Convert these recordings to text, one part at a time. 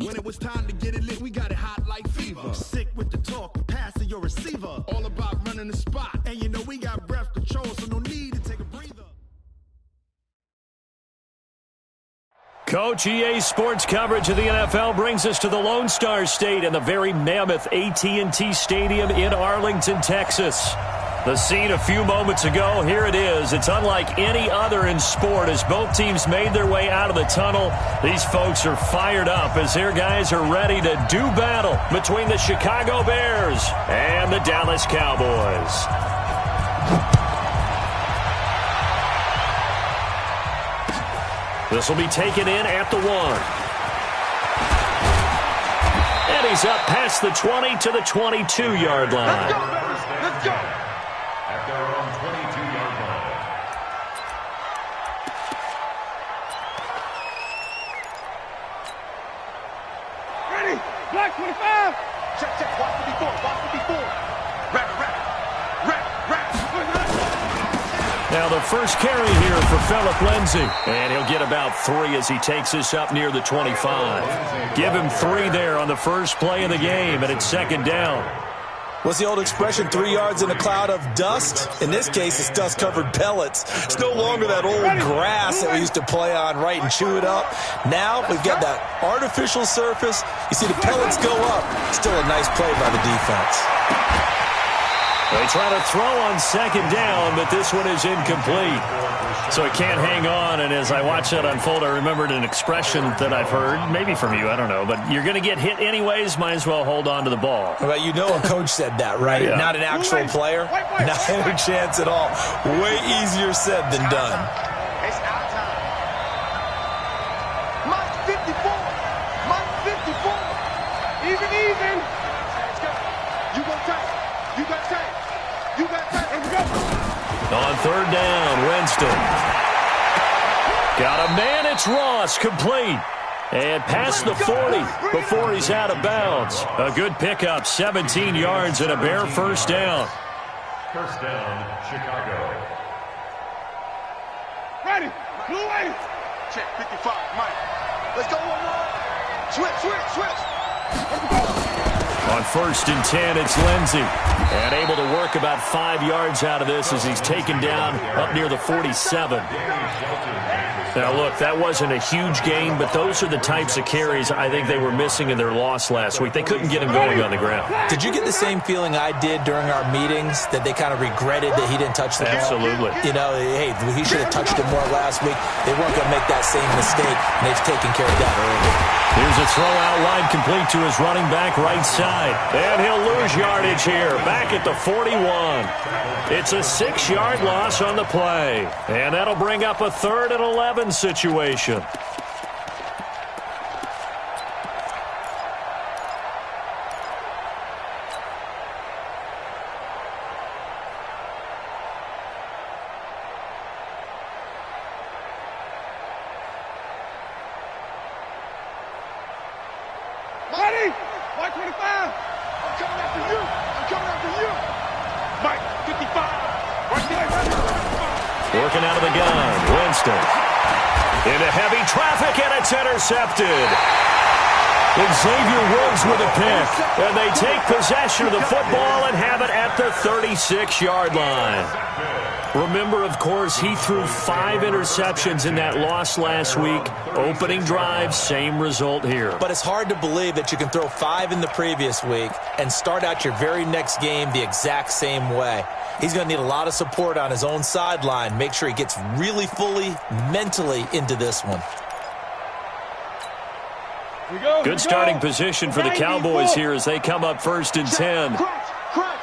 When it was time to get it lit, we got it hot like fever. Sick with the talk, passing your receiver. All about running the spot. And you know we got breath control, so no need to take a breather. Coach, EA Sports coverage of the NFL brings us to the Lone Star State and the very mammoth AT&T Stadium in Arlington, Texas. The scene a few moments ago, here it is. It's unlike any other in sport as both teams made their way out of the tunnel. These folks are fired up as their guys are ready to do battle between the Chicago Bears and the Dallas Cowboys. This will be taken in at the 1. And he's up past the 20 to the 22-yard line. Let's go, baby. Let's go. At their own 22-yard line. Ready. Black 25. Check. Watch the before. Wrap. Now the first carry here for Phillip Lindsay. And he'll get about 3 as he takes this up near the 25. Give him 3 there on the first play of the game, and it's second down. What's the old expression, 3 yards in a cloud of dust? In this case, it's dust-covered pellets. It's no longer that old grass that we used to play on, right, and chew it up. Now we've got that artificial surface. You see the pellets go up. Still a nice play by the defense. They try to throw on second down, but this one is incomplete. So he can't hang on, and as I watch that unfold, I remembered an expression that I've heard, maybe from you, I don't know, but you're going to get hit anyways, might as well hold on to the ball. Well, you know a coach said that, right? Yeah. Not an actual player. Not a chance at all. Way easier said than done. It's our time. Mike 54. Even. Let's go. You got time. On third down, Winston. Got a man, it's Ross, complete. And past the 40 before he's out of bounds. A good pickup, 17 yards and a Bear first down. First down, Chicago. Ready. Blue way. Check 55, Mike. Let's go one more. Switch. On first and 10, it's Lindsay. And able to work about 5 yards out of this as he's taken down up near the 47. Now, look, that wasn't a huge gain, but those are the types of carries I think they were missing in their loss last week. They couldn't get him going on the ground. Did you get the same feeling I did during our meetings, that they kind of regretted that he didn't touch the ball? Absolutely. You know, hey, he should have touched it more last week. They weren't going to make that same mistake, and they've taken care of that early. Here's a throw out wide complete to his running back right side. And he'll lose yardage here, back at the 41. It's a 6-yard loss on the play. And that'll bring up a 3rd and 11 situation. Ready. Black 25. I'm coming after you. Mike 55. Working out of the gun, Winston. Into heavy traffic, and it's intercepted. Xavier Woods with a pick. And they take possession of the football and have it at the 36-yard line. Remember, of course, he threw 5 interceptions in that loss last week. Opening drive, same result here. But it's hard to believe that you can throw 5 in the previous week and start out your very next game the exact same way. He's going to need a lot of support on his own sideline. Make sure he gets really fully, mentally into this one. Good starting position for the Cowboys here as they come up first and 10. Crunch.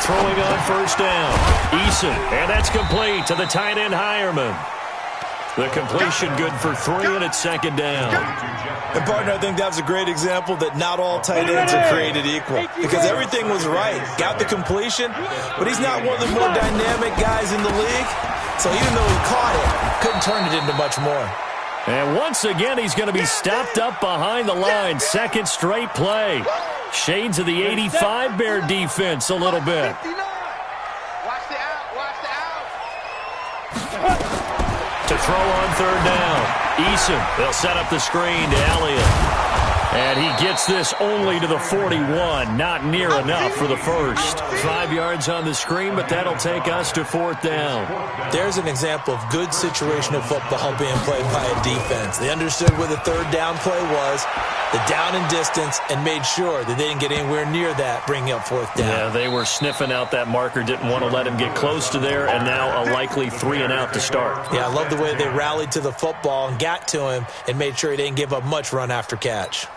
Throwing on first down. Eason, and that's complete to the tight end Hireman. The completion good for 3, and it's second down. And, partner, I think that was a great example that not all tight ends are created equal, because everything was right. Got the completion, but he's not one of the more dynamic guys in the league. So even though he caught it, couldn't turn it into much more. And once again, he's going to be stopped up behind the line. Second straight play. Shades of the 85 Bear defense a little bit. Watch the out. To throw on third down. Eason, they'll set up the screen to Elliott. And he gets this only to the 41. Not near enough for the first. 5 yards on the screen, but that'll take us to 4th down. There's an example of good situational football being played by a defense. They understood where the 3rd down play was, the down and distance, and made sure that they didn't get anywhere near that, bringing up 4th down. Yeah, they were sniffing out that marker, didn't want to let him get close to there, and now a likely 3 and out to start. Yeah, I love the way they rallied to the football and got to him and made sure he didn't give up much run after catch.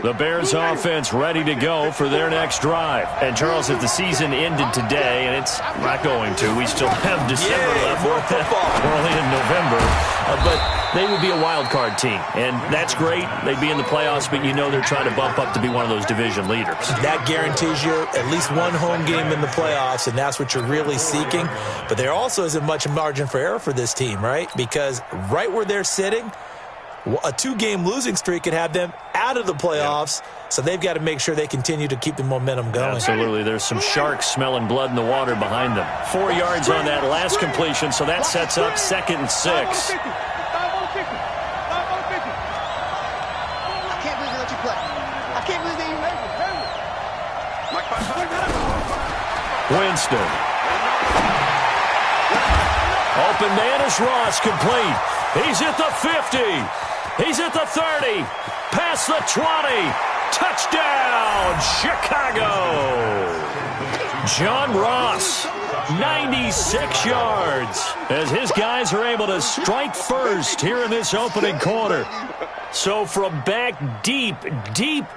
The Bears offense ready to go for their next drive. And, Charles, if the season ended today, and it's not going to, we still have December left. More football. We're only in November. But they would be a wild card team. And that's great. They'd be in the playoffs, but you know they're trying to bump up to be one of those division leaders. That guarantees you at least one home game in the playoffs, and that's what you're really seeking. But there also isn't much margin for error for this team, right? Because right where they're sitting, a 2-game losing streak could have them out of the playoffs, so they've got to make sure they continue to keep the momentum going. Absolutely. There's some sharks smelling blood in the water behind them. 4 yards on that last completion, so that sets up 2nd and 6. I can't believe they let you play. I can't believe they even let you. Winston. Open man is Ross, complete. He's at the 50. He's at the 30. Past the 20. Touchdown, Chicago. John Ross, 96 yards, as his guys are able to strike first here in this opening quarter. So from back deep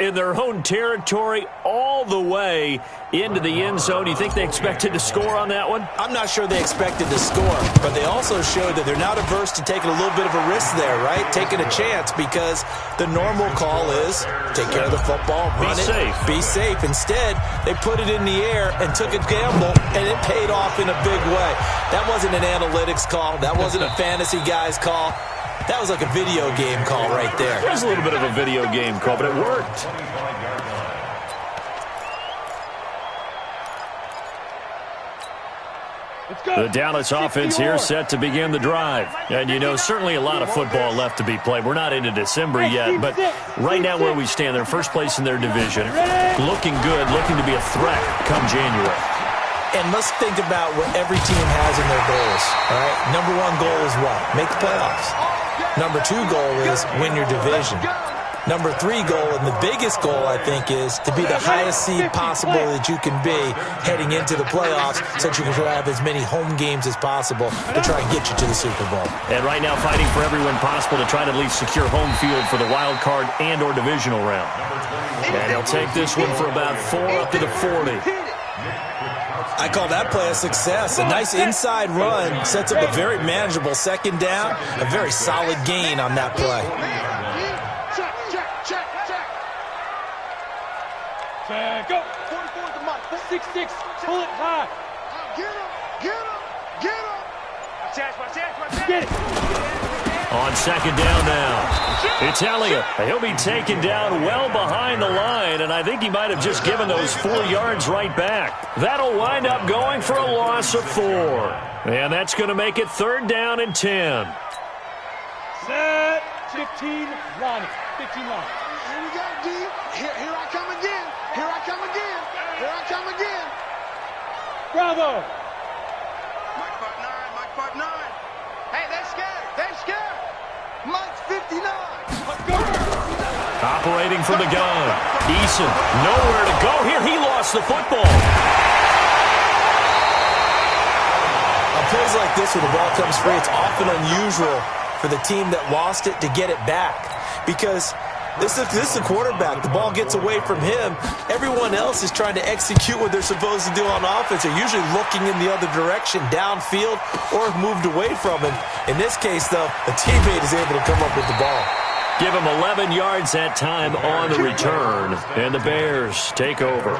in their own territory all the way into the end zone, you think they expected to score on that one? I'm not sure they expected to score, but they also showed that they're not averse to taking a little bit of a risk there, right? Taking a chance, because the normal call is take care of the football, run it, be safe. Instead, they put it in the air and took a gamble, and it paid off in a big way. That wasn't an analytics call. That wasn't a fantasy guy's call. That was like a video game call right there. It was a little bit of a video game call, but it worked. The Dallas offense here set to begin the drive. And, you know, certainly a lot of football left to be played. We're not into December yet, but right now where we stand, they're first place in their division. Looking good, looking to be a threat come January. And let's think about what every team has in their goals, all right? Number 1 goal is what? Make the playoffs. Number 2 goal is win your division. Number 3 goal, and the biggest goal, I think, is to be the highest seed possible that you can be heading into the playoffs, so that you can have as many home games as possible to try and get you to the Super Bowl. And right now fighting for every win possible to try to at least secure home field for the wild card and or divisional round. And he'll take this one for about 4 up to the 40. I call that play a success. A nice inside run sets up a very manageable 2nd down, a very solid gain on that play. Check up. 44 at the mark. 6-6. Pull it high. Get it. On 2nd down now, it's Elliott. He'll be taken down well behind the line, and I think he might have just given those 4 yards right back. That'll wind up going for a loss of 4. And that's going to make it 3rd down and 10. Set. 15 line. 15 line. Here we go, D. Here I come again. Here I come again. Here I come again. Bravo. Mike 5'9", Mike 5'9". Hey, they're scared. They're scared. Mike's 59. Operating from the gun. Eason, nowhere to go here. He lost the football. On plays like this where the ball comes free, it's often unusual for the team that lost it to get it back, because this is the quarterback. The ball gets away from him. Everyone else is trying to execute what they're supposed to do on offense. They're usually looking in the other direction, downfield, or have moved away from him. In this case, though, a teammate is able to come up with the ball. Give him 11 yards that time on the return, and the Bears take over.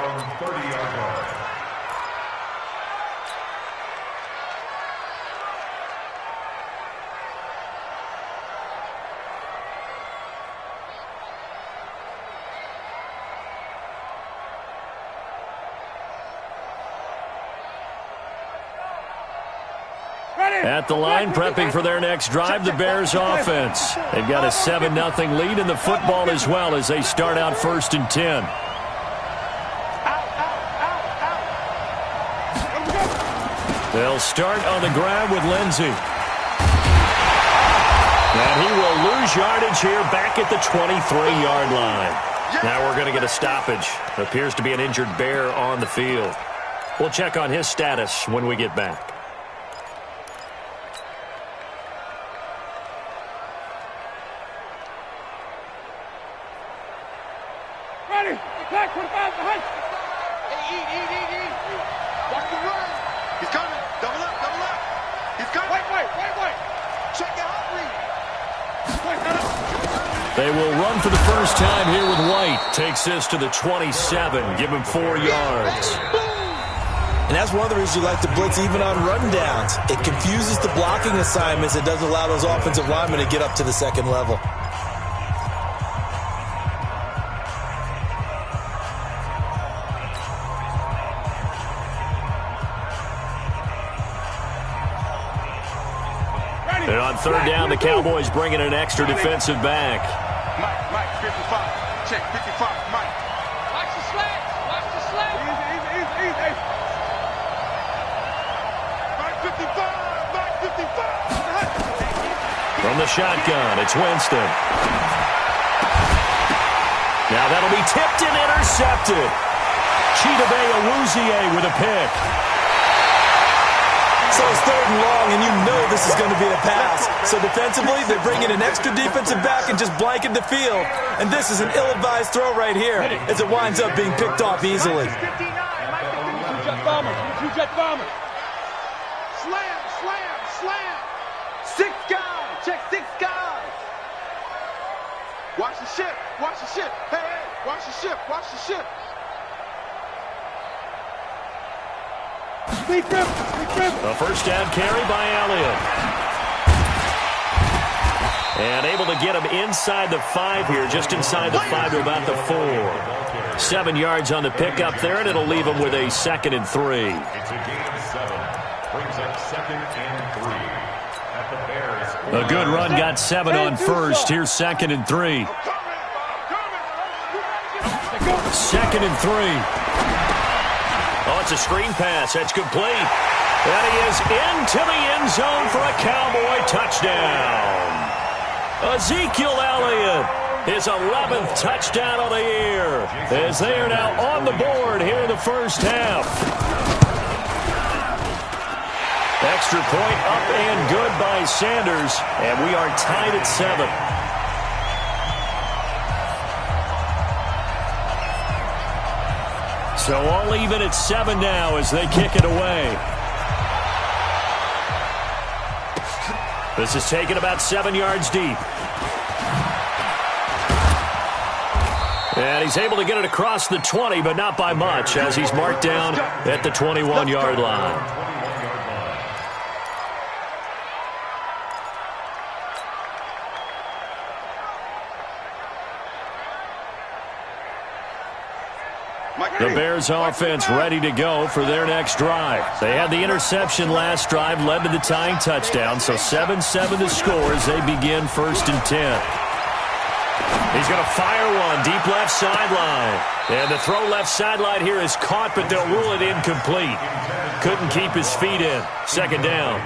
At the line, prepping for their next drive, the Bears offense. They've got a 7-0 lead in the football as well as they start out 1st and 10. They'll start on the ground with Lindsey. And he will lose yardage here back at the 23-yard line. Now we're going to get a stoppage. Appears to be an injured Bear on the field. We'll check on his status when we get back. Ready. Back. 45 behind. Hey, eat. Watch the run. He's coming. Double up. He's coming. Wait. Check out read. They will run for the first time here with White. Takes this to the 27. Give him 4 yards. And that's one of the reasons you like to blitz even on rundowns. It confuses the blocking assignments. It doesn't allow those offensive linemen to get up to the second level. And on 3rd down, the Cowboys bring in an extra defensive back. Mike, 55. Check, 55. Mike. Watch the slats. Easy. Mike, 55. From the shotgun, it's Winston. Now that'll be tipped and intercepted. Chidobe Awuzie with a pick. So it's 3rd and long, and you know this is going to be a pass. So defensively, they bring in an extra defensive back and just blanket the field. And this is an ill-advised throw right here as it winds up being picked off easily. 2-jet bomber. Slam. 6 guys. Check 6 guys. Watch the ship. Hey, watch the ship. Speed grip. A first down carry by Elliott. And able to get him inside the 5 here, just inside the 5 to about the 4. 7 yards on the pickup there, and it'll leave him with a 2nd and 3. It's a gain of 7. Brings up 2nd and 3. At the Bears. A good run got 7 on first. Here's 2nd and 3. 2nd and 3. Oh, it's a screen pass. That's complete. And he is into the end zone for a Cowboy touchdown. Ezekiel Elliott, his 11th touchdown of the year, as they are now on the board here in the first half. Extra point up and good by Sanders, and we are tied at 7. So all even at 7 now as they kick it away. This is taken about 7 yards deep. And he's able to get it across the 20, but not by much, as he's marked down at the 21-yard line. The Bears offense ready to go for their next drive. They had the interception last drive, led to the tying touchdown, so 7-7 to score as they begin 1st and 10. He's going to fire one deep left sideline. And the throw left sideline here is caught, but they'll rule it incomplete. Couldn't keep his feet in. 2nd down.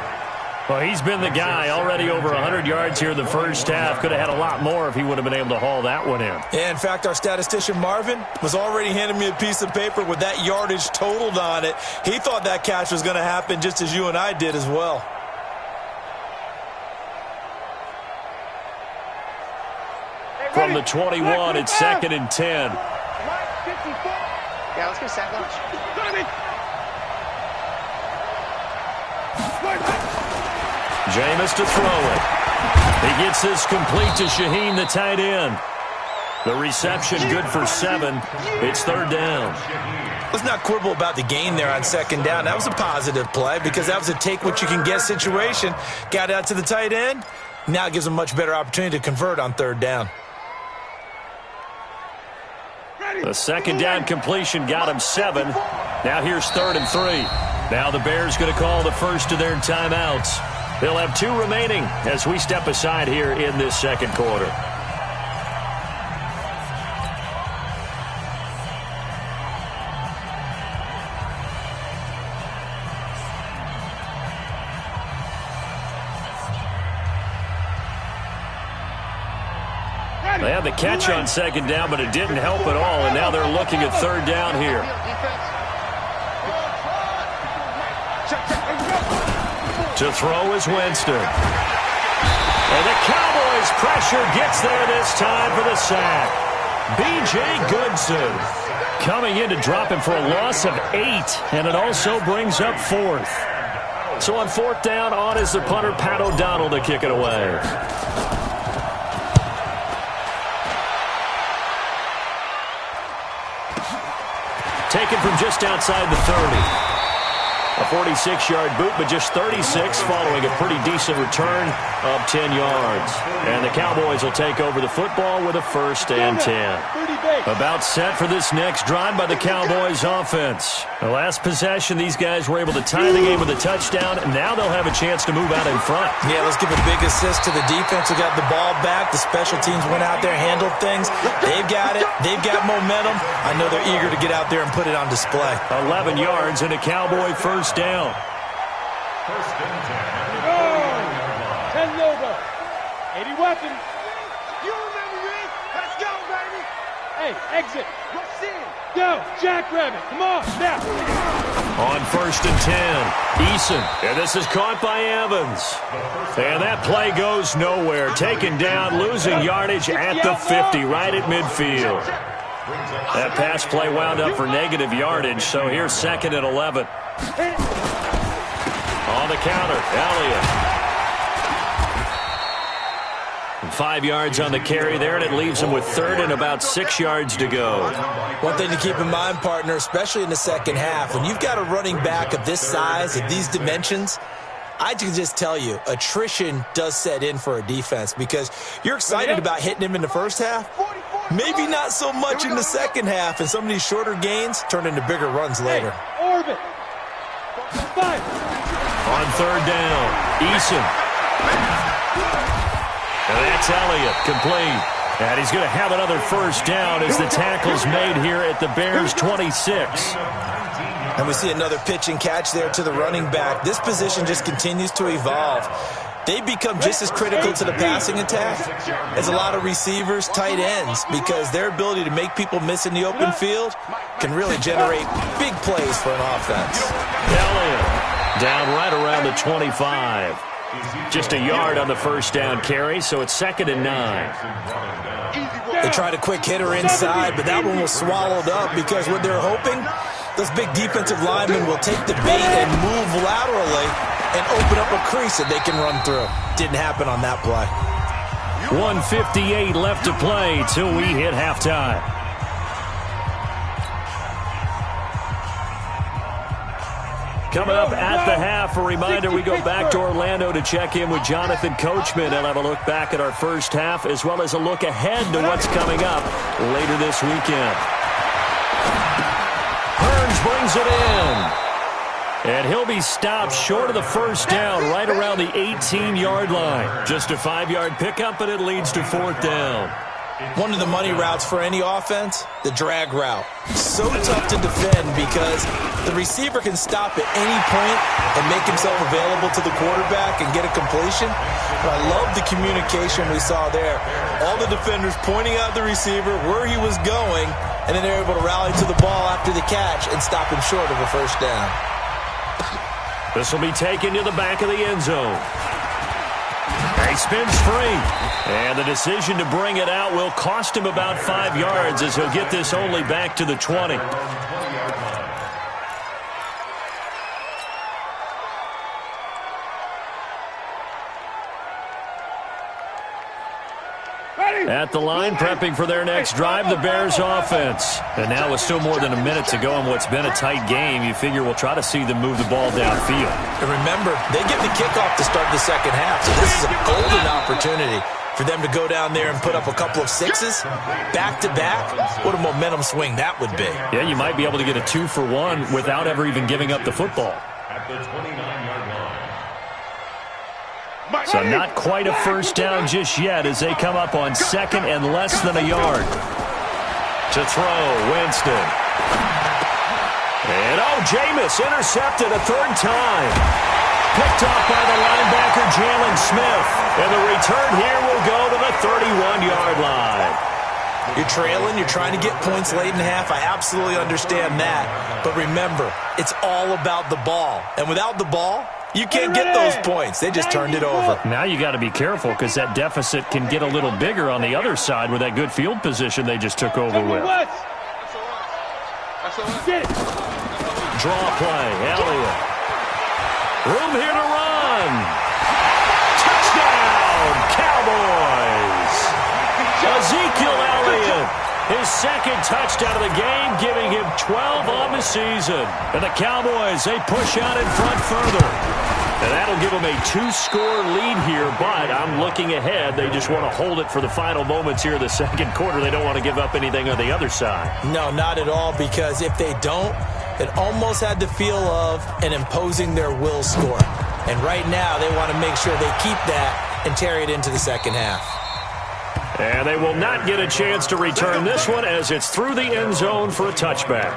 Well, he's been the guy, already over 100 yards here in the first half. Could have had a lot more if he would have been able to haul that one in. Yeah, in fact, our statistician Marvin was already handing me a piece of paper with that yardage totaled on it. He thought that catch was going to happen just as you and I did as well. From the 21, it's 2nd and 10. Yeah, let's get a sandwich. Jameis to throw it. He gets this complete to Shaheen, the tight end. The reception good for 7. It's 3rd down. Let's not quibble about the gain there on 2nd down. That was a positive play because that was a take-what-you-can-get situation. Got out to the tight end. Now it gives him a much better opportunity to convert on 3rd down. The 2nd down completion got him 7. Now here's 3rd and 3. Now the Bears going to call the first of their timeouts. They'll have 2 remaining as we step aside here in this second quarter. They had the catch on second down, but it didn't help at all, and now they're looking at third down here. To throw is Winston. And the Cowboys' pressure gets there this time for the sack. B.J. Goodson coming in to drop him for a loss of 8, and it also brings up 4th. So on 4th down, on is the punter, Pat O'Donnell, to kick it away. Taken from just outside the 30. A 46-yard boot, but just 36 following a pretty decent return of 10 yards. And the Cowboys will take over the football with a 1st and 10. About set for this next drive by the Cowboys offense. The last possession, these guys were able to tie the game with a touchdown, and now they'll have a chance to move out in front. Yeah, let's give a big assist to the defense who got the ball back. The special teams went out there, handled things. They've got it. They've got momentum. I know they're eager to get out there and put it on display. 11 yards and a Cowboy first down. 10 logo. 80 weapons. You remember me? Let's go, baby. Hey, exit. What's in? Go, Jackrabbit. Come on, now. On 1st and 10, Eason. And this is caught by Evans. And that play goes nowhere. Taken down, losing yardage at the 50, right at midfield. That pass play wound up for negative yardage, so here's 2nd and 11. On the counter, Elliott. 5 yards on the carry there, and it leaves him with 3rd and about 6 yards to go. One thing to keep in mind, partner, especially in the second half, when you've got a running back of this size, of these dimensions, I can just tell you, attrition does set in for a defense because you're excited about hitting him in the first half, maybe not so much in the second half, and some of these shorter gains turn into bigger runs later. Hey, orbit. 5. On 3rd down, Eason. And that's Elliott, complete. And he's going to have another first down as the tackle's made here at the Bears' 26. And we see another pitch and catch there to the running back. This position just continues to evolve. They become just as critical to the passing attack as a lot of receivers, tight ends, because their ability to make people miss in the open field can really generate big plays for an offense. Elliott down right around the 25. Just a yard on the first down carry, so it's 2nd and 9. They tried a quick hitter inside, but that one was swallowed up because what they're hoping, those big defensive linemen will take the bait and move laterally and open up a crease that they can run through. Didn't happen on that play. 1:58 left to play till we hit halftime. Coming up at the half, a reminder, we go back to Orlando to check in with Jonathan Coachman and have a look back at our first half as well as a look ahead to what's coming up later this weekend. Hearns brings it in. And he'll be stopped short of the first down right around the 18-yard line. Just a 5-yard pickup, and it leads to 4th down. One of the money routes for any offense, the drag route. So tough to defend because the receiver can stop at any point and make himself available to the quarterback and get a completion. But I love the communication we saw there. All the defenders pointing out the receiver, where he was going, and then they're able to rally to the ball after the catch and stop him short of a first down. This will be taken to the back of the end zone. He spins free. And the decision to bring it out will cost him about 5 yards as he'll get this only back to the 20. At the line, prepping for their next drive, the Bears offense. And now with still more than a minute to go in what's been a tight game, you figure we'll try to see them move the ball downfield. And remember, they get the kickoff to start the second half, so this is a golden opportunity for them to go down there and put up a couple of sixes back-to-back. What a momentum swing that would be. Yeah, you might be able to get a 2-for-1 without ever even giving up the football. At the 29-yard line. So not quite a first down just yet as they come up on second and less than a yard. To throw, Winston. And Jameis intercepted a third time. Picked off by the linebacker, Jalen Smith. And the return here will go to the 31-yard line. You're trailing, you're trying to get points late in half. I absolutely understand that. But remember, it's all about the ball. And without the ball, you can't get those points. They just turned it over. Now you got to be careful because that deficit can get a little bigger on the other side with that good field position they just took over with. Draw play, Elliott. Room here to run. Touchdown, Cowboys. Ezekiel Elliott, his second touchdown of the game, giving him 12 on the season. And the Cowboys, they push out in front further. And that'll give them a 2-score lead here, but I'm looking ahead. They just want to hold it for the final moments here in the second quarter. They don't want to give up anything on the other side. No, not at all, because if they don't, it almost had the feel of an imposing their will score. And right now, they want to make sure they keep that and carry it into the second half. And they will not get a chance to return this one as it's through the end zone for a touchback.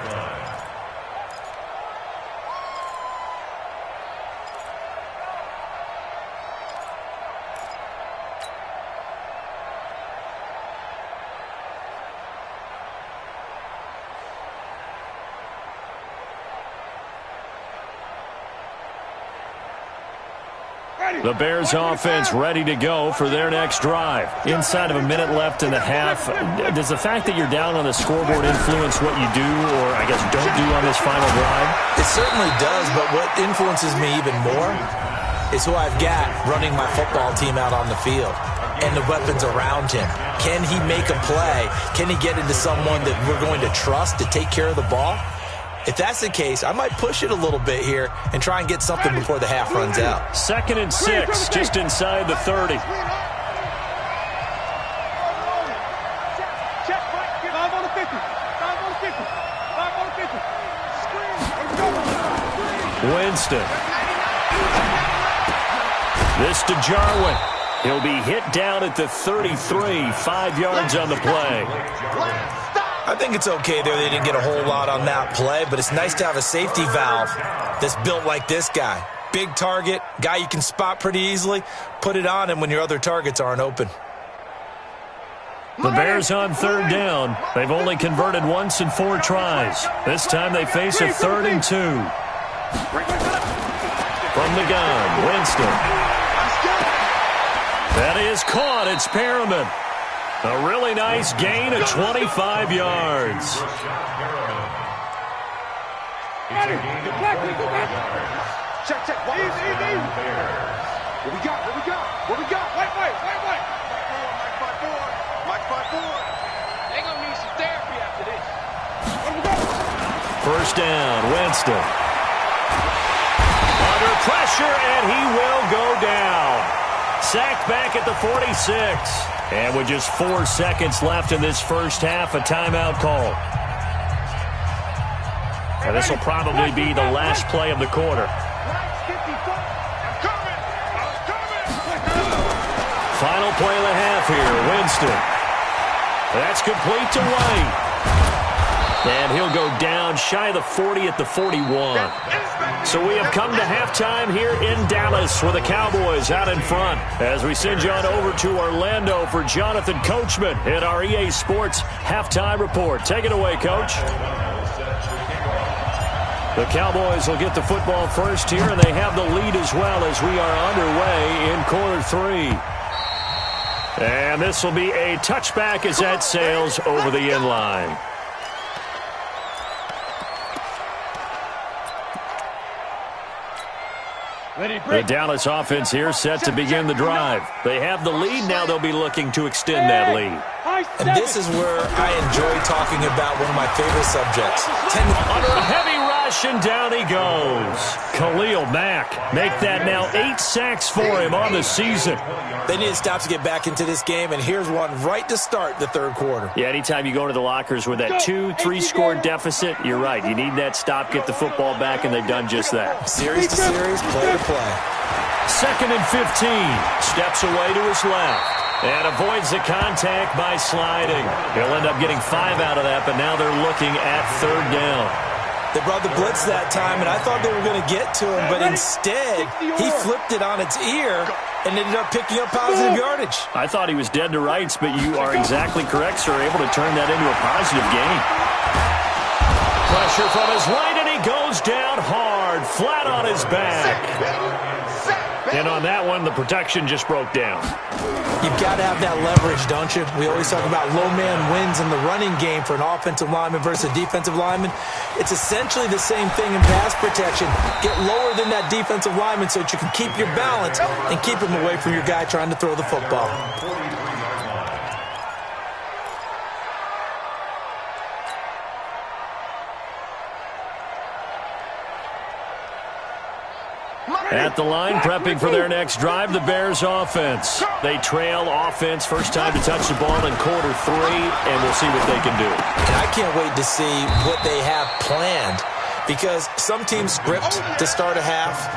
The Bears offense ready to go for their next drive. Inside of a minute left in the half, does the fact that you're down on the scoreboard influence what you do or, I guess, don't do on this final drive? It certainly does, but what influences me even more is who I've got running my football team out on the field and the weapons around him. Can he make a play? Can he get into someone that we're going to trust to take care of the ball? If that's the case, I might push it a little bit here and try and get something before the half runs out. 2nd and 6, just inside the 30. Winston. This to Jarwin. He'll be hit down at the 33, 5 yards on the play. I think it's okay there. They didn't get a whole lot on that play, but it's nice to have a safety valve that's built like this guy. Big target, guy you can spot pretty easily. Put it on him when your other targets aren't open. The Bears on 3rd down. They've only converted once in 4 tries. This time they face a 3rd and 2. From the gun, Winston. That is caught. It's Perriman. A really nice gain of 25 yards. Check. What we got? Wait. Mike 5-4. They gonna need some therapy after this. First down, Winston. Under pressure, and he will go down. Sacked back at the 46. And with just 4 seconds left in this first half, a timeout call. And this will probably be the last play of the quarter. Final play of the half here, Winston. That's complete to White. And he'll go down shy of the 40 at the 41. So we have come to halftime here in Dallas with the Cowboys out in front as we send you on over to Orlando for Jonathan Coachman in our EA Sports Halftime Report. Take it away, Coach. The Cowboys will get the football first here, and they have the lead as well as we are underway in quarter 3. And this will be a touchback as that sails over the end line. The Dallas offense here set to begin the drive. They have the lead. Now they'll be looking to extend that lead. And this is where I enjoy talking about one of my favorite subjects. Under a heavy rush, rush, and down he goes. Khalil Mack make that now 8 sacks for him on the season. They need to stop to get back into this game, and here's one right to start the third quarter. Yeah, anytime you go into the lockers with that 2-3 score deficit, you're right. You need that stop, get the football back, and they've done just that. Series to series, play to play. 2nd and 15. Steps away to his left. And avoids the contact by sliding. He'll end up getting 5 out of that, but now they're looking at 3rd down. They brought the blitz that time, and I thought they were going to get to him, but instead he flipped it on its ear and ended up picking up positive yardage. I thought he was dead to rights, but you are exactly correct, sir. Able to turn that into a positive gain. Pressure from his right, and he goes down hard, flat on his back. And on that one, the protection just broke down. You've got to have that leverage, don't you? We always talk about low man wins in the running game for an offensive lineman versus a defensive lineman. It's essentially the same thing in pass protection. Get lower than that defensive lineman so that you can keep your balance and keep him away from your guy trying to throw the football. At the line, prepping for their next drive, the Bears offense. They trail offense, first time to touch the ball in quarter 3, and we'll see what they can do. And I can't wait to see what they have planned, because some teams script to start a half.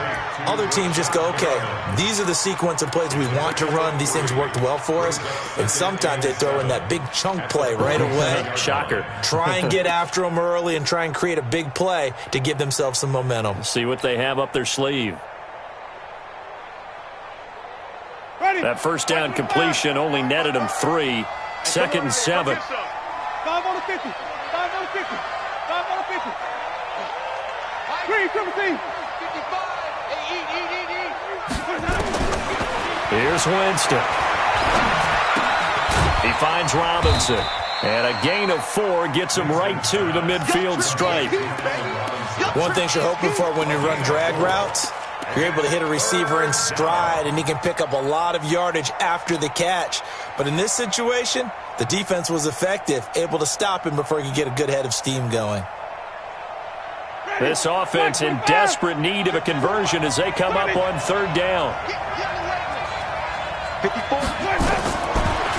Other teams just go, okay, these are the sequence of plays we want to run. These things worked well for us. And sometimes they throw in that big chunk play right away. Shocker. Try and get after them early and try and create a big play to give themselves some momentum. See what they have up their sleeve. That first down completion only netted him 3. 2nd and 7. 5 on the 50. 5 on the 50. 5 on the 50. Green, 17. 55. Here's Winston. He finds Robinson. And a gain of 4 gets him right to the midfield stripe. One thing you're hoping for when you run drag routes, you're able to hit a receiver in stride, and he can pick up a lot of yardage after the catch. But in this situation, the defense was effective, able to stop him before he could get a good head of steam going. This offense in desperate need of a conversion as they come up on 3rd down.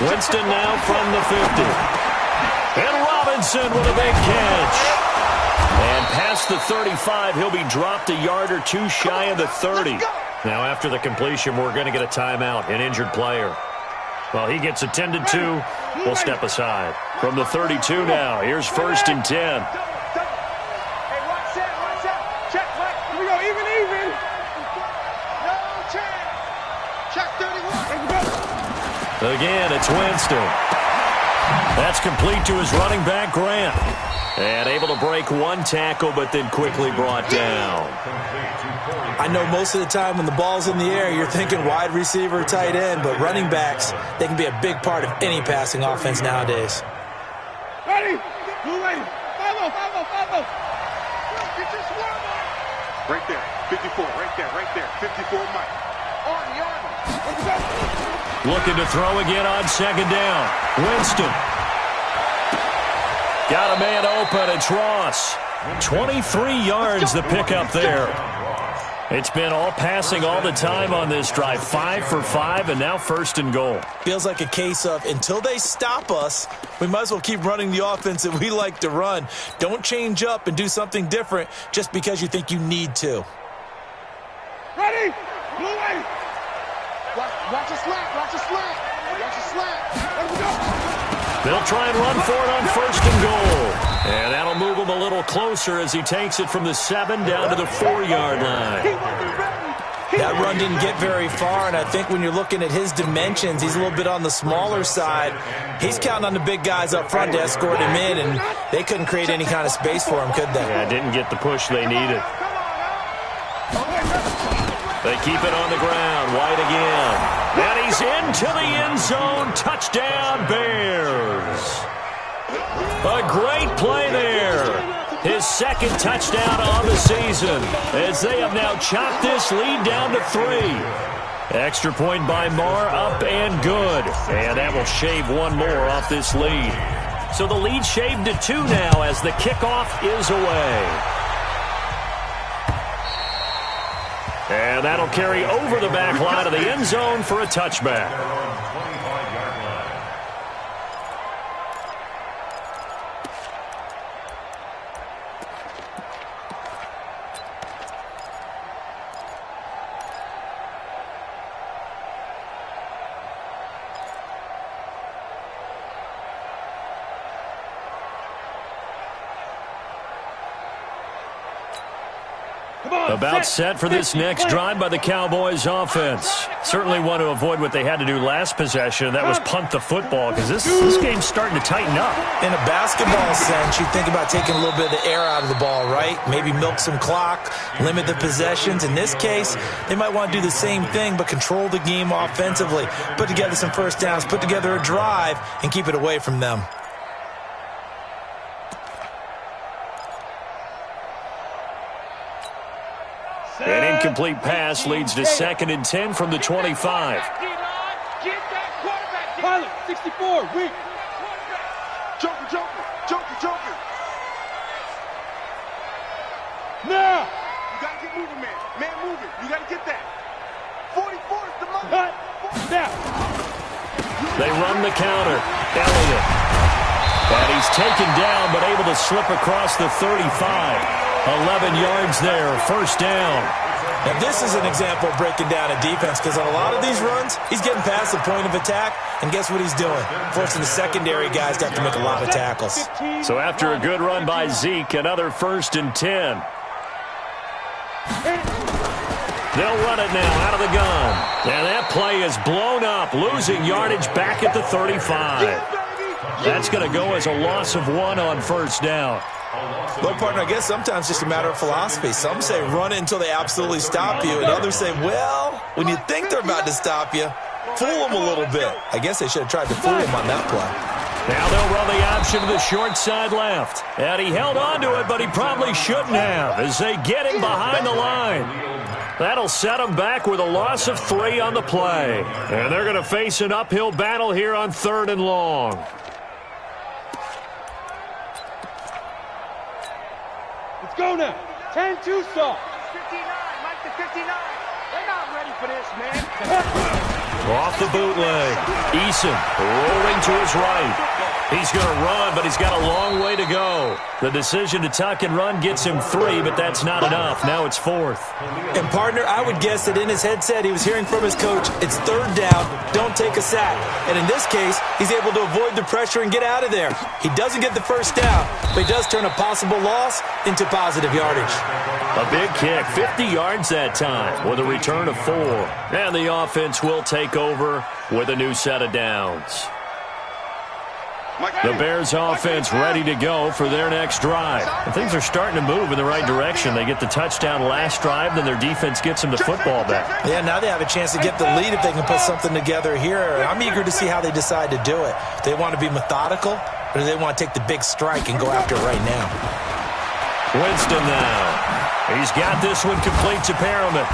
Winston now from the 50. And Robinson with a big catch. And past the 35, he'll be dropped a yard or 2 shy of the 30. Now after the completion, we're going to get a timeout, an injured player. Well, he gets attended to. We'll step aside. From the 32 now, here's 1st and 10. Hey, watch out. Check, right. Here we go, even. No check. Check 31. Again, it's Winston. That's complete to his running back, Grant. And able to break 1 tackle, but then quickly brought down. I know most of the time when the ball's in the air, you're thinking wide receiver, tight end, but running backs, they can be a big part of any passing offense nowadays. Ready? Blue lane. 5-0. Right there. 54. Right there. 54 Mike. Looking to throw again on 2nd down. Winston. Got a man open. It's Ross. 23 yards the pickup there. It's been all passing all the time on this drive. 5 for 5, and now 1st and goal. Feels like a case of until they stop us, we might as well keep running the offense that we like to run. Don't change up and do something different just because you think you need to. Ready? Blue lane. Watch a slant. Let me go. They'll try and run for it on 1st and goal. And that'll move him a little closer as he takes it from the 7 down to the 4-yard line. That run didn't get very far, and I think when you're looking at his dimensions, he's a little bit on the smaller side. He's counting on the big guys up front to escort him in, and they couldn't create any kind of space for him, could they? Yeah, didn't get the push they needed. They keep it on the ground. White again. And he's into the end zone. Touchdown, Bears. A great play there. His 2nd touchdown on the season as they have now chopped this lead down to 3. Extra point by Marr, up and good. And that will shave 1 more off this lead. So the lead shaved to 2 now as the kickoff is away. And that'll carry over the back line of the end zone for a touchback. About set for this next drive by the Cowboys offense. Certainly want to avoid what they had to do last possession. That was punt the football, because this game's starting to tighten up. In a basketball sense, you think about taking a little bit of the air out of the ball, right? Maybe milk some clock, limit the possessions. In this case, they might want to do the same thing, but control the game offensively. Put together some first downs, put together a drive, and keep it away from them. An incomplete pass leads to 2nd and 10 from the 25. Pilot, 64, weak. Joker, joker, joker, joker. Now. You gotta get moving, man. Man moving. You gotta get that. 44 is the money. Cut. Now. They run the counter. Elliott. And he's taken down, but able to slip across the 35. 11 yards there, first down. Now, this is an example of breaking down a defense, because on a lot of these runs, he's getting past the point of attack, and guess what he's doing? Forcing the secondary guys to have to make a lot of tackles. So after a good run by Zeke, another 1st and 10. They'll run it now out of the gun. And that play is blown up, losing yardage back at the 35. That's going to go as a loss of 1 on first down. Well, partner, I guess sometimes just a matter of philosophy. Some say run it until they absolutely stop you, and others say, well, when you think they're about to stop you, fool them a little bit. I guess they should have tried to fool him on that play. Now they'll run the option to the short side left. And he held on to it, but he probably shouldn't have as they get him behind the line. That'll set him back with a loss of 3 on the play. And they're going to face an uphill battle here on 3rd and long. Go now. 10-2 stop. 59, Mike the 59. They're not ready for this, man. Off the bootleg. Eason rolling to his right. He's going to run, but he's got a long way to go. The decision to tuck and run gets him 3, but that's not enough. Now it's 4th. And, partner, I would guess that in his headset he was hearing from his coach, it's 3rd down, don't take a sack. And in this case, he's able to avoid the pressure and get out of there. He doesn't get the first down, but he does turn a possible loss into positive yardage. A big kick, 50 yards that time with a return of 4. And the offense will take over with a new set of downs. The Bears offense ready to go for their next drive. And things are starting to move in the right direction. They get the touchdown last drive, then their defense gets them the football back. Yeah, now they have a chance to get the lead if they can put something together here. I'm eager to see how they decide to do it. Do they want to be methodical, or do they want to take the big strike and go after it right now? Winston now. He's got this one complete to Perriman.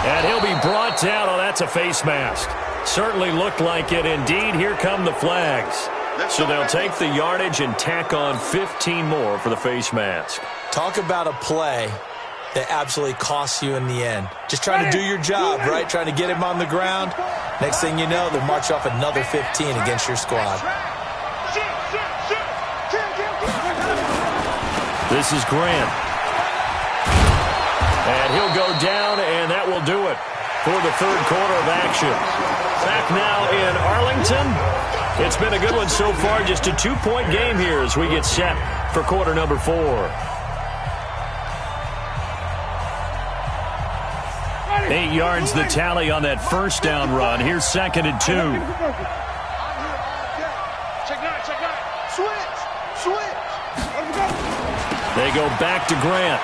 And he'll be brought down. Oh, that's a face mask. Certainly looked like it. Indeed, here come the flags. So they'll take the yardage and tack on 15 more for the face mask. Talk about a play that absolutely costs you in the end. Just trying to do your job, right? Trying to get him on the ground. Next thing you know, they'll march off another 15 against your squad. This is Grant. And he'll go down, and that will do it for the 3rd quarter of action. Back now in Arlington. It's been a good one so far. Just a 2-point game here as we get set for quarter number 4. 8 yards the tally on that first down run. Here's 2nd and 2. They go back to Grant.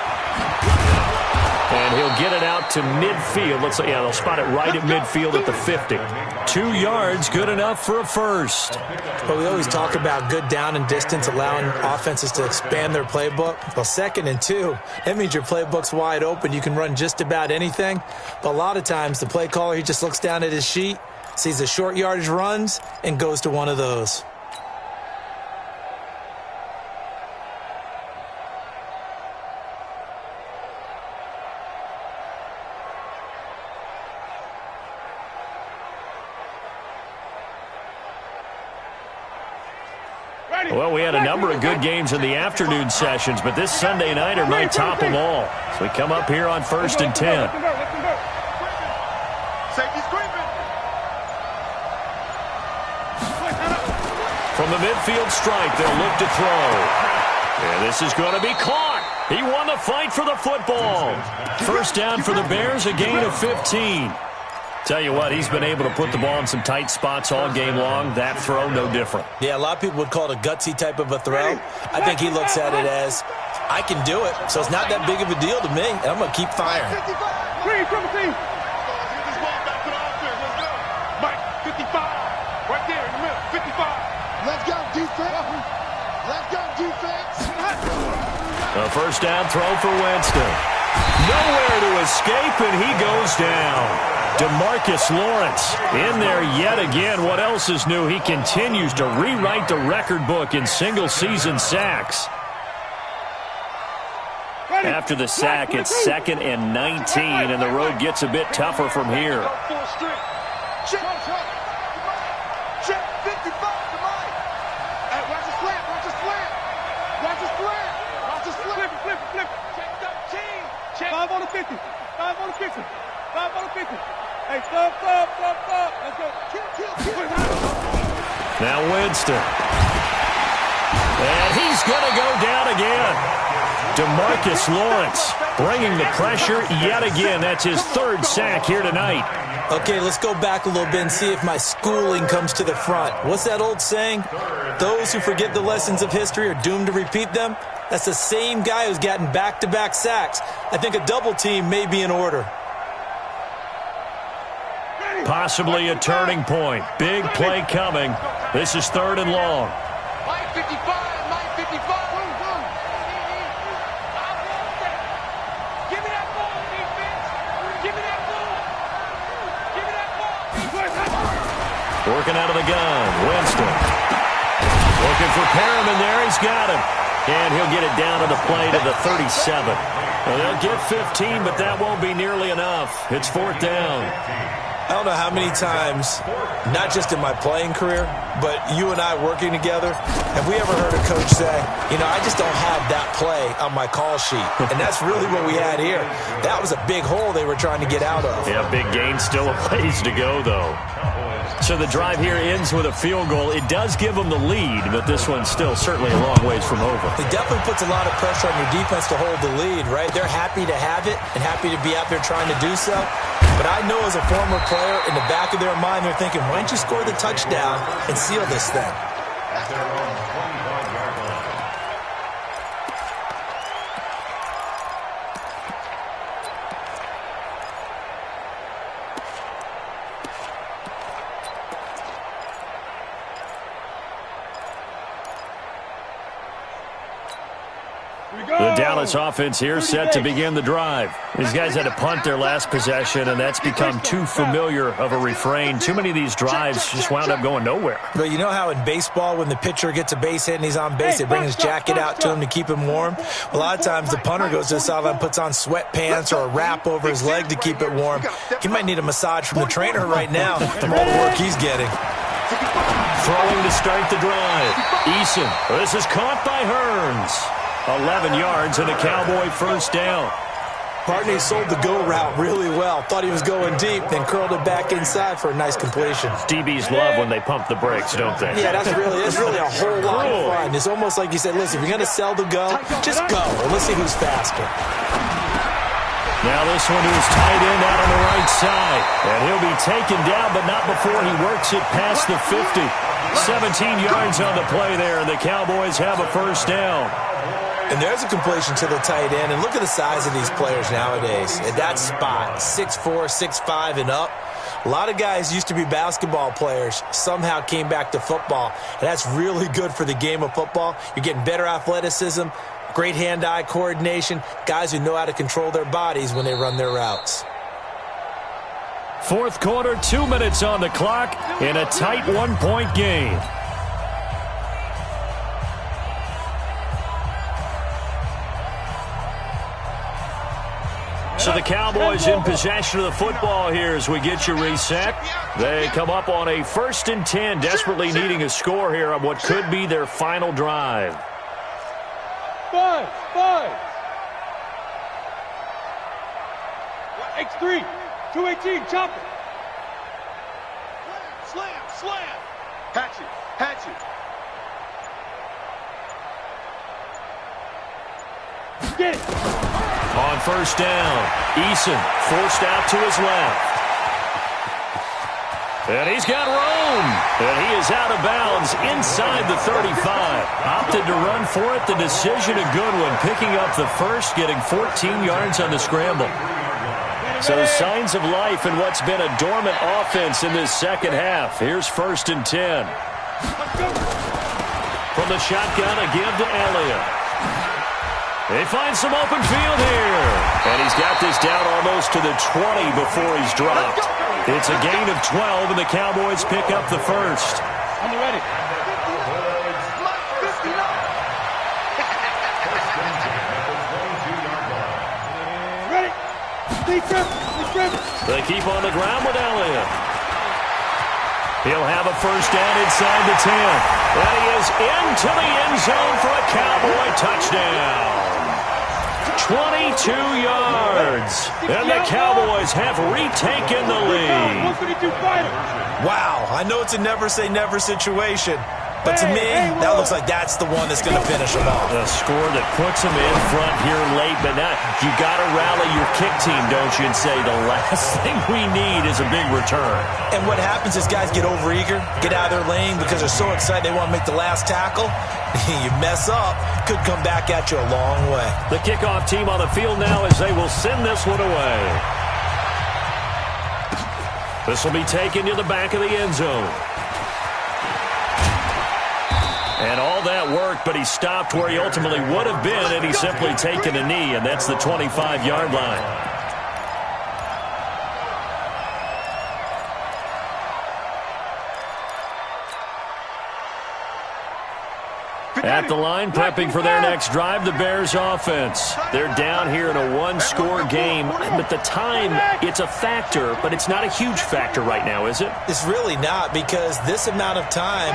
And he'll get it out to midfield. They'll spot it right at midfield at the 50. 2 yards, good enough for a first. But we always talk about good down and distance, allowing offenses to expand their playbook. Well, 2nd and 2, that means your playbook's wide open. You can run just about anything. But a lot of times, the play caller, he just looks down at his sheet, sees the short yardage runs, and goes to one of those. Well, we had a number of good games in the afternoon sessions, but this Sunday nighter might top them all. So we come up here on 1st and 10. Safety's creeping. From the midfield stripe, they'll look to throw. And this is going to be caught. He won the fight for the football. First down for the Bears, a gain of 15. Tell you what, he's been able to put the ball in some tight spots all game long. That throw, no different. Yeah, a lot of people would call it a gutsy type of a throw. I think he looks at it as, I can do it, so it's not that big of a deal to me, and I'm going to keep firing. Green, triple team. Mike, 55. Right there in the middle, 55. Let's go, defense. Let's go, defense. A first down throw for Winston. Nowhere to escape, and he goes down. DeMarcus Lawrence in there yet again. What else is new? He continues to rewrite the record book in single-season sacks. After the sack, it's 2nd and 19, and the road gets a bit tougher from here. Check, 55 to Mike. Hey, watch the slant, watch the slant. Watch the slant, watch the slant. Flip. Check 5 on the 50. 5 on the 50. 5 on the 50. Hey, stop. Let's go. Kill. Now Winston. And he's going to go down again. DeMarcus Lawrence bringing the pressure yet again. That's his 3rd sack here tonight. Okay, let's go back a little bit and see if my schooling comes to the front. What's that old saying? Those who forget the lessons of history are doomed to repeat them. That's the same guy who's gotten back-to-back sacks. I think a double team may be in order. Possibly a turning point. Big play coming. This is 3rd and long. Mike 55. Give me that ball, defense. Give me that ball. Working out of the gun. Winston. Looking for Perriman there. He's got him. And he'll get it down to the play to the 37. Well, they'll get 15, but that won't be nearly enough. It's 4th down. I don't know how many times, not just in my playing career, but you and I working together, have we ever heard a coach say, I just don't have that play on my call sheet. And that's really what we had here. That was a big hole they were trying to get out of. Yeah, big gain, still a ways to go, though. So the drive here ends with a field goal. It does give them the lead, but this one's still certainly a long ways from over. It definitely puts a lot of pressure on your defense to hold the lead, right? They're happy to have it and happy to be out there trying to do so. But I know as a former player, in the back of their mind, they're thinking, why don't you score the touchdown and seal this thing? The Dallas offense here set to begin the drive. These guys had to punt their last possession, and that's become too familiar of a refrain. Too many of these drives just wound up going nowhere. But you know how in baseball, when the pitcher gets a base hit and he's on base, they bring his jacket out to him to keep him warm? A lot of times the punter goes to the sideline, puts on sweatpants or a wrap over his leg to keep it warm. He might need a massage from the trainer right now from all the work he's getting. Throwing to start the drive. Eason. This is caught by Hearns. 11 yards and a Cowboy first down. Barney sold the go route really well. Thought he was going deep, then curled it back inside for a nice completion. DBs love when they pump the brakes, don't they? Yeah, it's really a whole lot of fun. It's almost like you said, listen, if you're going to sell the go, just go. And let's see who's faster. Now this one is tight end out on the right side. And he'll be taken down, but not before he works it past the 50. 17 yards on the play there, and the Cowboys have a first down. And there's a completion to the tight end. And look at the size of these players nowadays. At that spot, 6'4", 6'5", and up. A lot of guys used to be basketball players, somehow came back to football. And that's really good for the game of football. You're getting better athleticism, great hand-eye coordination, guys who know how to control their bodies when they run their routes. Fourth quarter, 2 minutes on the clock in a tight 1-point game. So the Cowboys in possession of the football here as we get you reset. They come up on a 1st and 10, desperately needing a score here on what could be their final drive. 5. X3. 218. Chop it. Slam. Hatchet. Get it. On 1st down, Eason forced out to his left. And he's got room. And he is out of bounds inside the 35. Opted to run for it. The decision a good one. Picking up the first, getting 14 yards on the scramble. So signs of life in what's been a dormant offense in this second half. Here's 1st and 10. From the shotgun, a give to Elliott. They find some open field here. And he's got this down almost to the 20 before he's dropped. It's a gain of 12, and the Cowboys pick up the first. I'm ready. Ready. They keep on the ground with Elliott. He'll have a 1st down inside the 10. And he is into the end zone for a Cowboy touchdown. 22 yards. And the Cowboys have retaken the lead. Wow, I know it's a never-say-never situation, but to me, that looks like that's the one that's going to finish them off. The score that puts them in front here late, but now you got to rally your kick team, don't you, and say the last thing we need is a big return. And what happens is guys get overeager, get out of their lane because they're so excited they want to make the last tackle. You mess up, could come back at you a long way. The kickoff team on the field now as they will send this one away. This will be taken to the back of the end zone. And all that worked, but he stopped where he ultimately would have been had he simply taken a knee, and that's the 25-yard line. At the line, prepping for their next drive, the Bears offense. They're down here in a one-score game, but the time, it's a factor, but it's not a huge factor right now, is it? It's really not, because this amount of time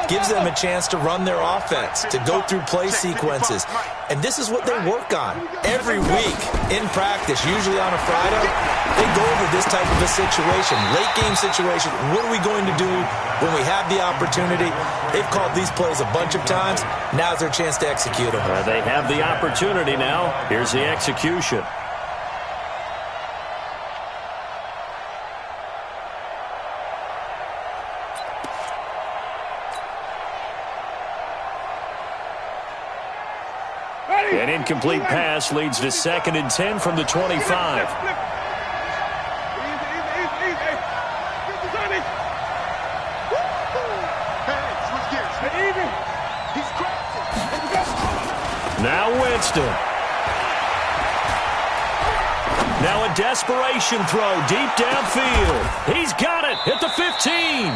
gives them a chance to run their offense, to go through play sequences. And this is what they work on every week in practice, usually on a Friday. They go over this type of a situation, late-game situation. What are we going to do when we have the opportunity? They've called these plays a bunch of times. Now's their chance to execute them. They have the opportunity now. Here's the execution. An incomplete pass leads to 2nd and 10 from the 25. Now Winston. Now a desperation throw deep downfield. He's got it at the 15.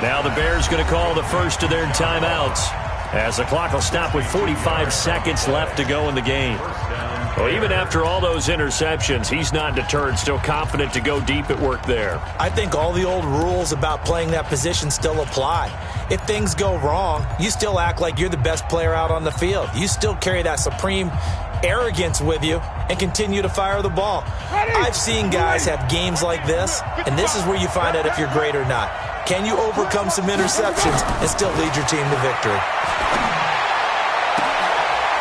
Now the Bears going to call the first of their timeouts, as the clock will stop with 45 seconds left to go in the game. Well, even after all those interceptions, he's not deterred, still confident to go deep at work there. I think all the old rules about playing that position still apply. If things go wrong, you still act like you're the best player out on the field. You still carry that supreme arrogance with you and continue to fire the ball. I've seen guys have games like this, and this is where you find out if you're great or not. Can you overcome some interceptions and still lead your team to victory?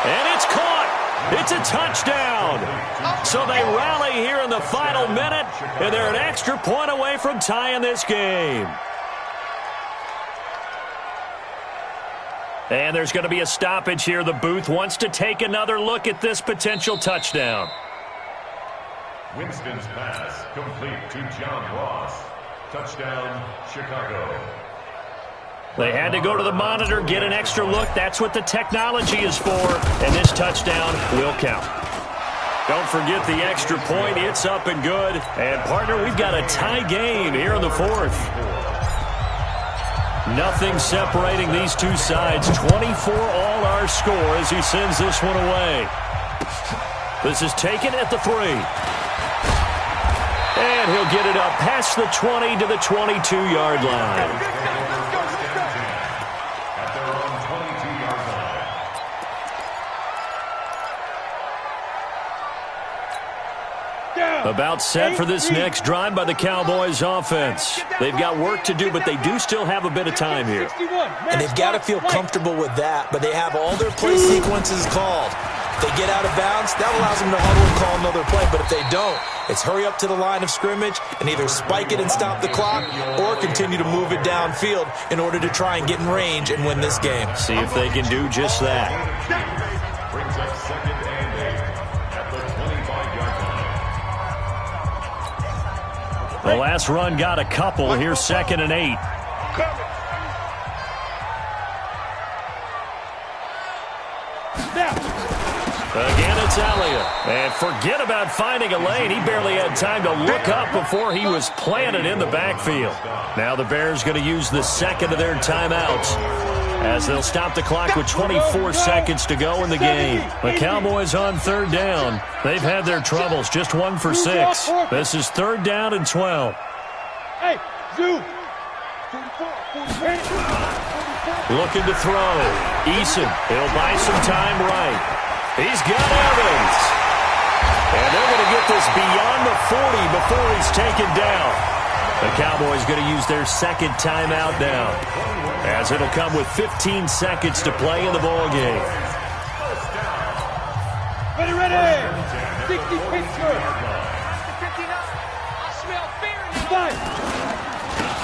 And it's caught. It's a touchdown. So they rally here in the final minute, and they're an extra point away from tying this game. And there's going to be a stoppage here. The booth wants to take another look at this potential touchdown. Winston's pass complete to John Ross. Touchdown, Chicago. They had to go to the monitor, get an extra look. That's what the technology is for. And this touchdown will count. Don't forget the extra point. It's up and good. And, partner, we've got a tie game here in the fourth. Nothing separating these two sides. 24 all our score as he sends this one away. This is taken at the 3. And he'll get it up past the 20 to the 22-yard line. About set for this next drive by the Cowboys offense. They've got work to do, but they do still have a bit of time here. And they've got to feel comfortable with that, but they have all their play sequences called. If they get out of bounds, that allows them to huddle and call another play. But if they don't, it's hurry up to the line of scrimmage and either spike it and stop the clock or continue to move it downfield in order to try and get in range and win this game. See if they can do just that. Brings up 2nd and 8 at the 25-yard line. The last run got a couple. Here's 2nd and 8. Again, it's Elliott. And forget about finding a lane. He barely had time to look up before he was planted in the backfield. Now the Bears going to use the second of their timeouts as they'll stop the clock with 24 seconds to go in the game. The Cowboys on 3rd down. They've had their troubles, just 1 for 6. This is 3rd down and 12. Hey, Zoo. Looking to throw. Eason, he'll buy some time right. He's got Evans. And they're going to get this beyond the 40 before he's taken down. The Cowboys going to use their second timeout now, as it'll come with 15 seconds to play in the ball game. Ready. 60 picture.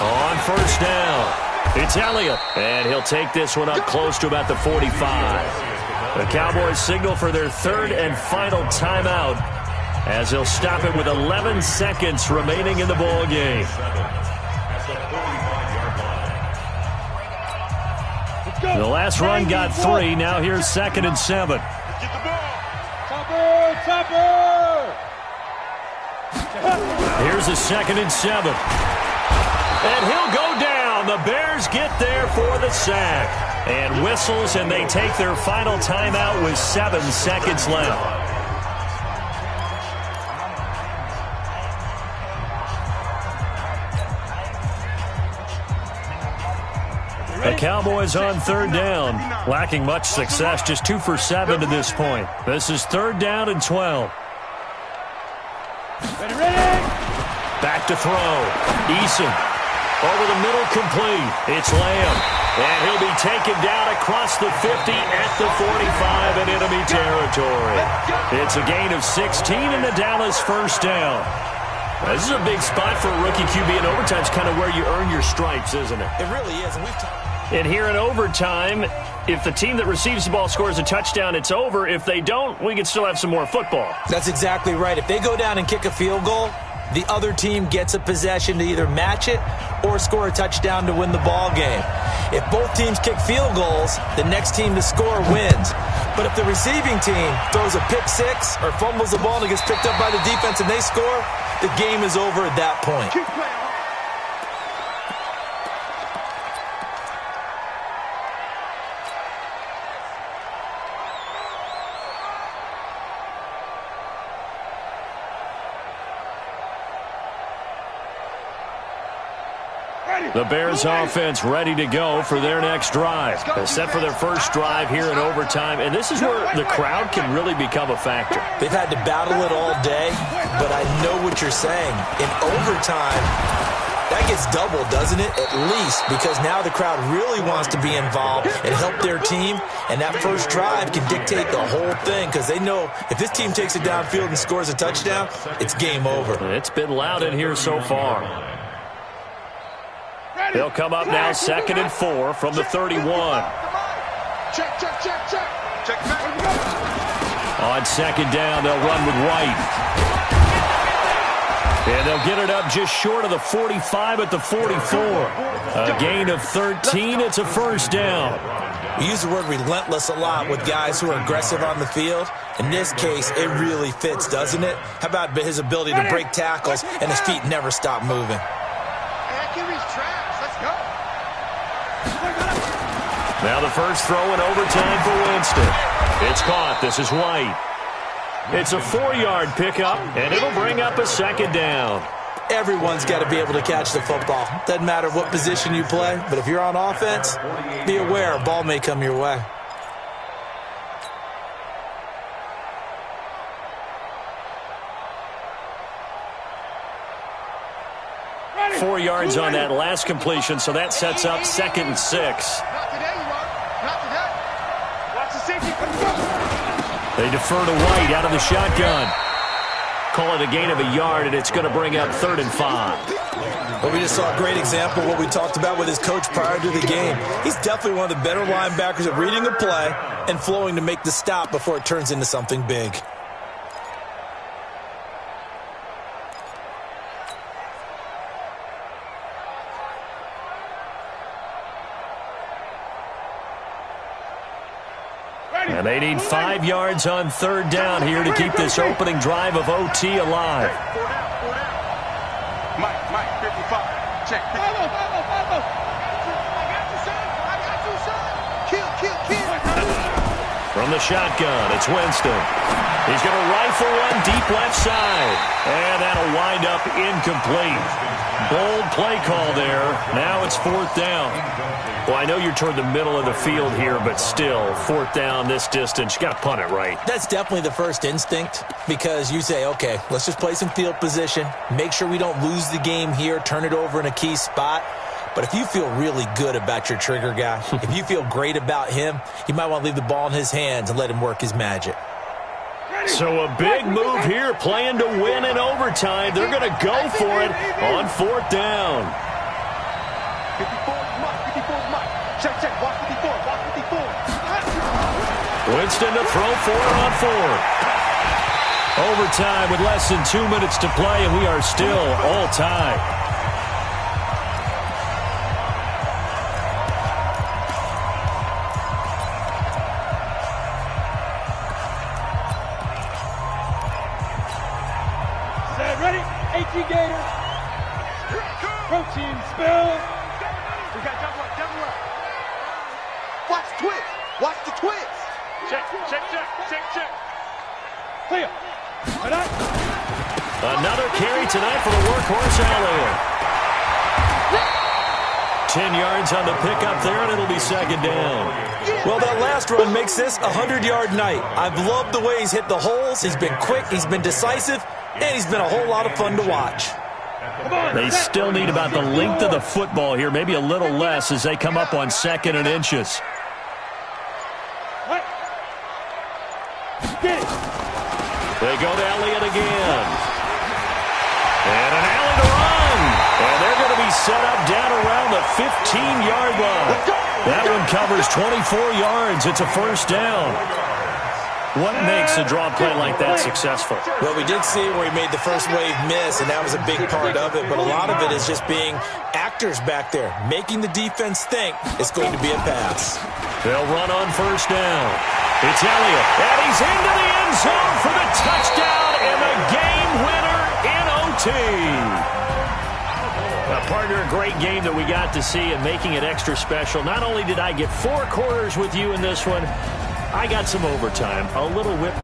On 1st down, it's Elliott, and he'll take this one up close to about the 45. The Cowboys signal for their 3rd and final timeout, as they'll stop it with 11 seconds remaining in the ball game. The last run got 3. Now here's 2nd and 7. Chopper! Here's a 2nd and 7. And he'll go down. The Bears get there for the sack. And whistles, and they take their final timeout with 7 seconds left. The Cowboys on 3rd down, lacking much success, just 2 for 7 to this point. This is 3rd down and 12. Ready. Back to throw. Eason. Over the middle, complete. It's Lamb. And he'll be taken down across the 50 at the 45 in enemy territory. It's a gain of 16 and the Dallas 1st down. This is a big spot for a rookie QB, and overtime's kind of where you earn your stripes, isn't it? It really is. And here in overtime, if the team that receives the ball scores a touchdown, it's over. If they don't, we can still have some more football. That's exactly right. If they go down and kick a field goal, the other team gets a possession to either match it or score a touchdown to win the ball game. If both teams kick field goals, the next team to score wins. But if the receiving team throws a pick six or fumbles the ball and it gets picked up by the defense and they score, the game is over at that point. The Bears offense ready to go for their next drive. They're set for their first drive here in overtime, and this is where the crowd can really become a factor. They've had to battle it all day, but I know what you're saying. In overtime, that gets doubled, doesn't it? At least, because now the crowd really wants to be involved and help their team, and that first drive can dictate the whole thing because they know if this team takes it downfield and scores a touchdown, it's game over. It's been loud in here so far. They'll come up now 2nd and 4 from the 31. Check. On 2nd down, they'll run with White. And they'll get it up just short of the 45 at the 44. A gain of 13. It's a first down. We use the word relentless a lot with guys who are aggressive on the field. In this case, it really fits, doesn't it? How about his ability to break tackles and his feet never stop moving? Now the first throw in overtime for Winston. It's caught. This is White. It's a 4-yard pickup, and it'll bring up a second down. Everyone's got to be able to catch the football. Doesn't matter what position you play, but if you're on offense, be aware a ball may come your way. Ready. 4 yards on that last completion, so that sets up 2nd and 6. Not today, you are. Not today. Watch the safety. They defer to White out of the shotgun. Call it a gain of a yard, and it's going to bring up 3rd and 5. Well, we just saw a great example of what we talked about with his coach prior to the game. He's definitely one of the better linebackers at reading a play and flowing to make the stop before it turns into something big. And they need 5 yards on 3rd down here to keep this opening drive of OT alive. Mike, 55. Check. I got you, son. Kill. From the shotgun, it's Winston. He's going to rifle one deep left side. And that'll wind up incomplete. Bold play call there. Now it's 4th down. Well, I know you're toward the middle of the field here, but still, 4th down this distance, you got to punt it right. That's definitely the first instinct because you say, okay, let's just play some field position, make sure we don't lose the game here, turn it over in a key spot. But if you feel really good about your trigger guy, if you feel great about him, you might want to leave the ball in his hands and let him work his magic. So a big move here, playing to win in overtime. They're going to go for it on 4th down. 54 Mike. Check. Watch 54. Winston to throw for it on 4th. Overtime with less than 2 minutes to play, and we are still all tied. Ready? 18 Gators. Protein spill. We got double up. Watch the twist. Check. Clear. Another carry tonight for the workhorse Elliott. 10 yards on the pickup there, and it'll be 2nd down. Well, that last run makes this a 100-yard night. I've loved the way he's hit the holes. He's been quick. He's been decisive. And he's been a whole lot of fun to watch. They still need about the length of the football here, maybe a little less as they come up on 2nd and inches. They go to Elliott again. And an alley to run. And they're going to be set up down around the 15-yard line. That one covers 24 yards. It's a 1st down. What makes a draw play like that successful? Well, we did see where he made the first wave miss, and that was a big part of it. But a lot of it is just being actors back there, making the defense think it's going to be a pass. They'll run on 1st down. It's Elliott, and he's into the end zone for the touchdown and the game winner in OT. Partner, a great game that we got to see and making it extra special. Not only did I get 4 quarters with you in this one, I got some overtime, a little whip.